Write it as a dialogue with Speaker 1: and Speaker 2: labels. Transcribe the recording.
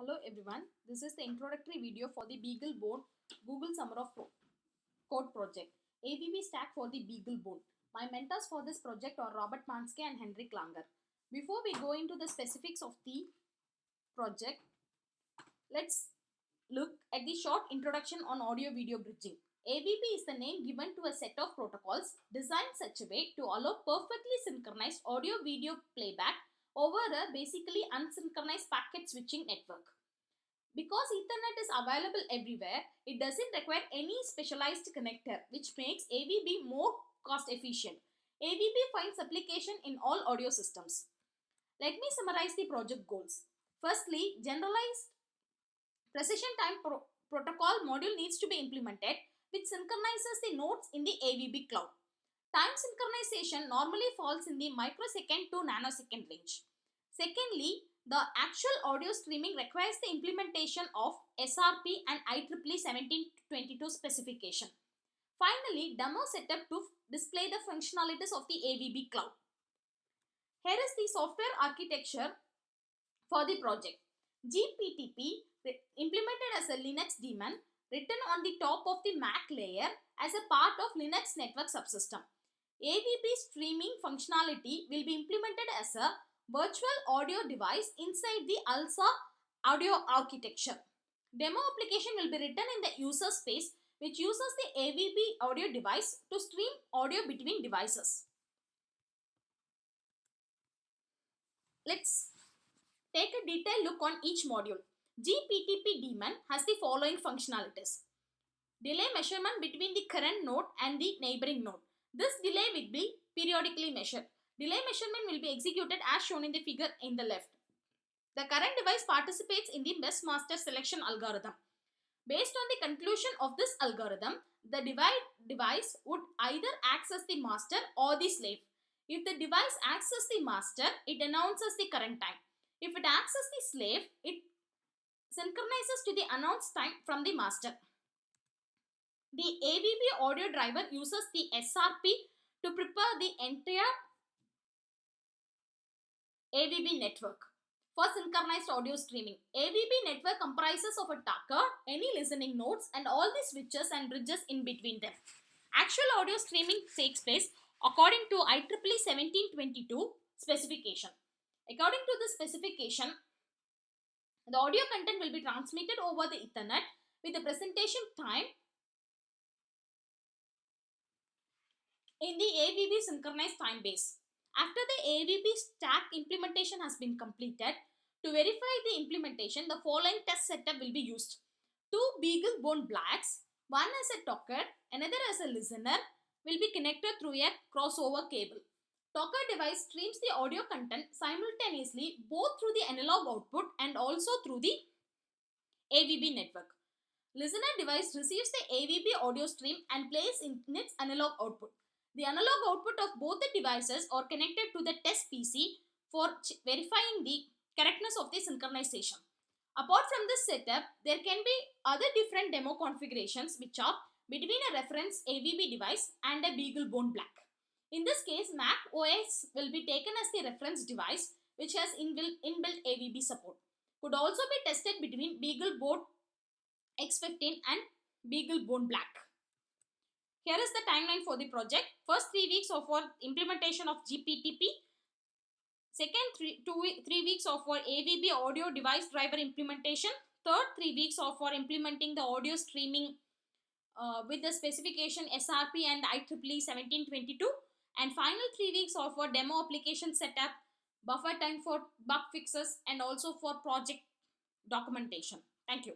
Speaker 1: Hello everyone, this is the introductory video for the BeagleBone Google Summer of Code project. AVB stack for the BeagleBone. My mentors for this project are Robert Manske and Henrik Langer. Before we go into the specifics of the project, let's look at the short introduction on audio video bridging. AVB is the name given to a set of protocols designed such a way to allow perfectly synchronized audio video playback over a basically unsynchronized packet switching network. Because Ethernet is available everywhere, it doesn't require any specialized connector, which makes AVB more cost efficient. AVB finds application in all audio systems. Let me summarize the project goals. Firstly, generalized precision time protocol module needs to be implemented, which synchronizes the nodes in the AVB cloud. Time synchronization normally falls in the microsecond to nanosecond range. Secondly, the actual audio streaming requires the implementation of SRP and IEEE 1722 specification. Finally, demo setup to display the functionalities of the AVB cloud. Here is the software architecture for the project. GPTP implemented as a Linux daemon written on the top of the MAC layer as a part of Linux network subsystem. AVB streaming functionality will be implemented as a virtual audio device inside the ALSA audio architecture. Demo application will be written in the user space, which uses the AVB audio device to stream audio between devices. Let's take a detailed look on each module. GPTP daemon has the following functionalities. Delay measurement between the current node and the neighboring node. This delay will be periodically measured. Delay measurement will be executed as shown in the figure in the left. The current device participates in the best master selection algorithm. Based on the conclusion of this algorithm, the device would either access the master or the slave. If the device accesses the master, it announces the current time. If it accesses the slave, it synchronizes to the announced time from the master. The AVB audio driver uses the SRP to prepare the entire AVB network for synchronized audio streaming. AVB network comprises of a talker, any listening nodes, and all the switches and bridges in between them. Actual audio streaming takes place according to IEEE 1722 specification. According to this specification, the audio content will be transmitted over the Ethernet with the presentation time in the AVB synchronized time base. After the AVB stack implementation has been completed, to verify the implementation, the following test setup will be used. Two BeagleBone blacks, one as a talker, another as a listener, will be connected through a crossover cable. Talker device streams the audio content simultaneously both through the analog output and also through the AVB network. Listener device receives the AVB audio stream and plays in its analog output. The analog output of both the devices are connected to the test PC for verifying the correctness of the synchronization. Apart from this setup, there can be other different demo configurations which are between a reference AVB device and a BeagleBone black. In this case, Mac OS will be taken as the reference device which has inbuilt AVB support. Could also be tested between BeagleBone X15 and BeagleBone black. Here is the timeline for the project. First 3 weeks of for implementation of GPTP. Second 3 weeks of for AVB audio device driver implementation. Third 3 weeks of for implementing the audio streaming with the specification SRP and IEEE 1722. And final 3 weeks of for demo application setup, buffer time for bug fixes, and also for project documentation. Thank you.